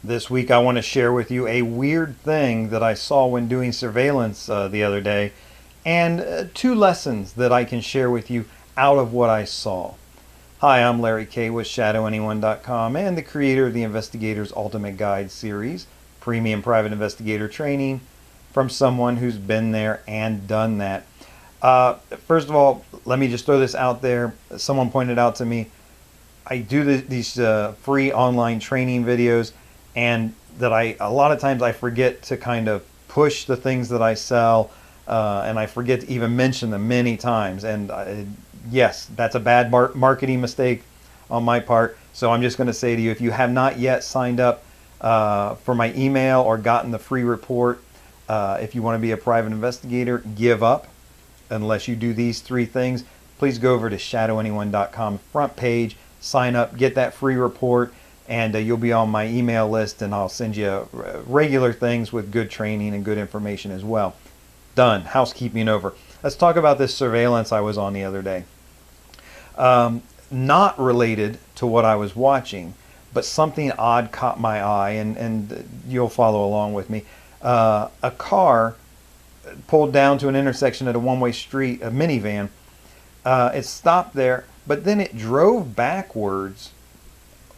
This week I want to share with you a weird thing that I saw when doing surveillance the other day, and two lessons that I can share with you out of what I saw. Hi, I'm Larry Kaye with ShadowAnyone.com and the creator of the Investigator's Ultimate Guide series, premium private investigator training from someone who's been there and done that. First of all, let me just throw this out there. Someone pointed out to me, I do these free online training videos, and that a lot of times I forget to kind of push the things that I sell, and I forget to even mention them many times. And yes, that's a bad marketing mistake on my part. So I'm just going to say to you, if you have not yet signed up for my email or gotten the free report, if you want to be a private investigator, give up unless you do these three things. Please go over to ShadowAnyone.com front page, sign up, get that free report, and you'll be on my email list, and I'll send you regular things with good training and good information as well. Done. Housekeeping over. Let's talk about this surveillance I was on the other day. Not related to what I was watching, but something odd caught my eye, and you'll follow along with me. A car pulled down to an intersection at a one-way street, a minivan. It stopped there, but then it drove backwards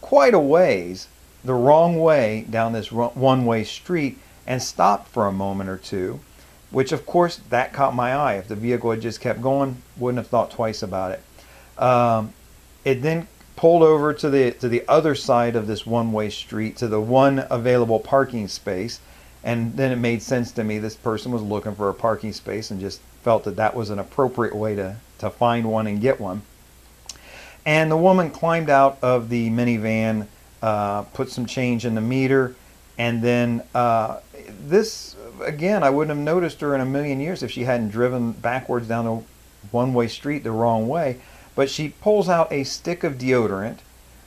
quite a ways the wrong way down this one-way street and stopped for a moment or two, which of course that caught my eye. If the vehicle had just kept going, wouldn't have thought twice about it. It then pulled over to the other side of this one-way street, to the one available parking space, and then it made sense to me this person was looking for a parking space and just felt that that was an appropriate way to find one and get one. And the woman climbed out of the minivan, put some change in the meter, and then this, again, I wouldn't have noticed her in a million years if she hadn't driven backwards down the one-way street the wrong way. But she pulls out a stick of deodorant,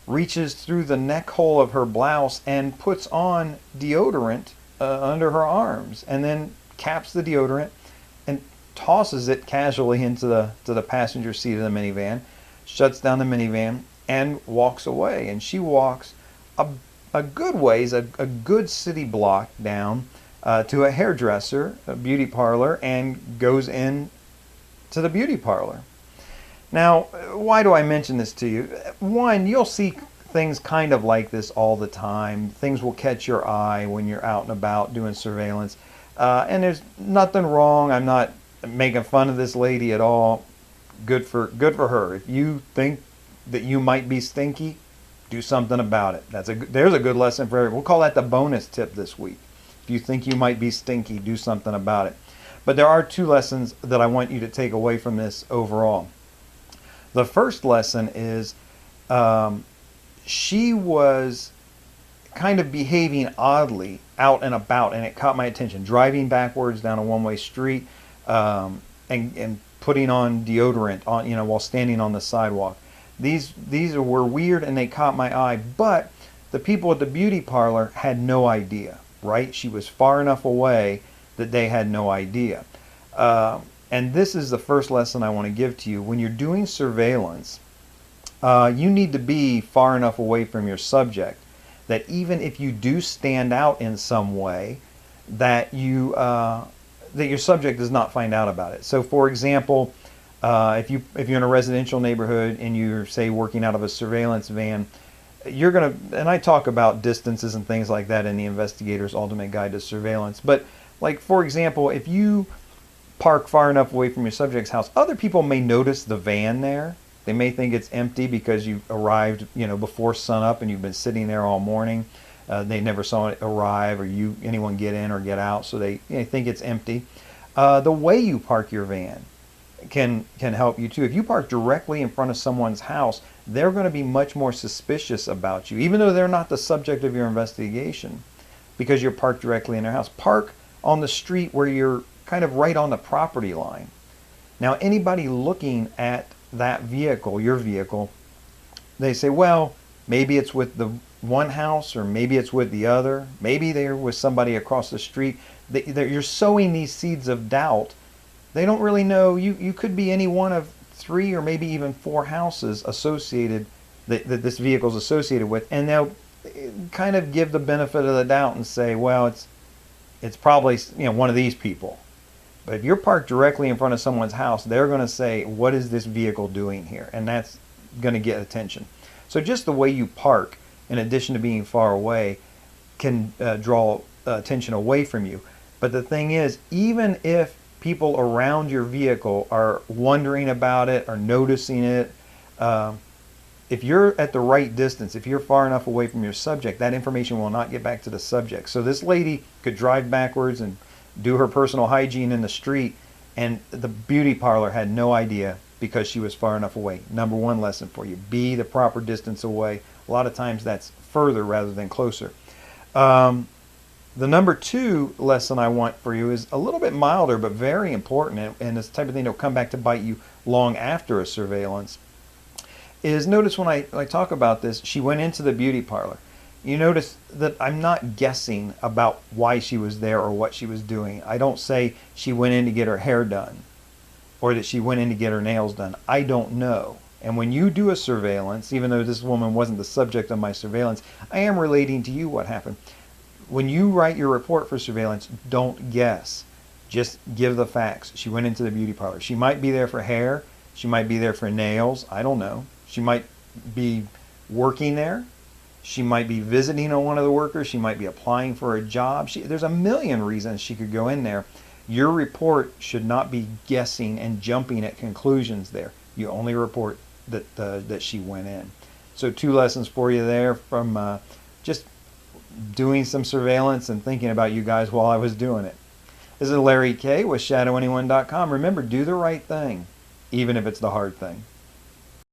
reaches through the neck hole of her blouse, and puts on deodorant under her arms, and then caps the deodorant and tosses it casually into the passenger seat of the minivan, shuts down the minivan, and walks away. And she walks a good ways, a good city block down to a hairdresser, a beauty parlor, and goes in to the beauty parlor. Now, why do I mention this to you? One, you'll see things kind of like this all the time. Things will catch your eye when you're out and about doing surveillance. And there's nothing wrong. I'm not making fun of this lady at all. Good for her. If you think that you might be stinky, do something about it. There's a good lesson for everyone. We'll call that the bonus tip this week. If you think you might be stinky, do something about it. But there are two lessons that I want you to take away from this overall. The first lesson is she was kind of behaving oddly out and about, and it caught my attention. Driving backwards down a one-way street, and putting on deodorant while standing on the sidewalk. These were weird, and they caught my eye. But the people at the beauty parlor had no idea, right? She was far enough away that they had no idea. And this is the first lesson I want to give to you. When you're doing surveillance, you need to be far enough away from your subject that even if you do stand out in some way, that your subject does not find out about it. So, for example, if you're in a residential neighborhood and you're, say, working out of a surveillance van, you're gonna, and I talk about distances and things like that in the Investigator's Ultimate Guide to Surveillance. But, like, for example, if you park far enough away from your subject's house, other people may notice the van there. They may think it's empty because you arrived, before sunup and you've been sitting there all morning. They never saw it arrive or anyone get in or get out, so they think it's empty. The way you park your van can help you too. If you park directly in front of someone's house, they're going to be much more suspicious about you, even though they're not the subject of your investigation, because you're parked directly in their house. Park on the street where you're kind of right on the property line. Now, anybody looking at that vehicle, your vehicle, they say, well, maybe it's with the one house, or maybe it's with the other. Maybe they're with somebody across the street. You're sowing these seeds of doubt. They don't really know. You could be any one of 3 or maybe even 4 houses associated that this vehicle is associated with, and kind of give the benefit of the doubt and say, well, it's probably, one of these people. But if you're parked directly in front of someone's house, they're going to say, what is this vehicle doing here? And that's going to get attention. So just the way you park, in addition to being far away, can draw attention away from you. But the thing is, even if people around your vehicle are wondering about it or noticing it, if you're at the right distance, if you're far enough away from your subject, that information will not get back to the subject. So this lady could drive backwards and do her personal hygiene in the street, and the beauty parlor had no idea because she was far enough away. Number one lesson for you: be the proper distance away. A lot of times that's further rather than closer. The number two lesson I want for you is a little bit milder but very important, and this type of thing that will come back to bite you long after a surveillance. Is notice when I talk about this, she went into the beauty parlor. You notice that I'm not guessing about why she was there or what she was doing. I don't say she went in to get her hair done or that she went in to get her nails done. I don't know. And when you do a surveillance, even though this woman wasn't the subject of my surveillance, I am relating to you what happened. When you write your report for surveillance, don't guess. Just give the facts. She went into the beauty parlor. She might be there for hair. She might be there for nails. I don't know. She might be working there. She might be visiting on one of the workers. She might be applying for a job. There's a million reasons she could go in there. Your report should not be guessing and jumping at conclusions there. You only report that she went in. So 2 lessons for you there from just doing some surveillance and thinking about you guys while I was doing it. This is Larry Kaye with ShadowAnyone.com. Remember, do the right thing, even if it's the hard thing.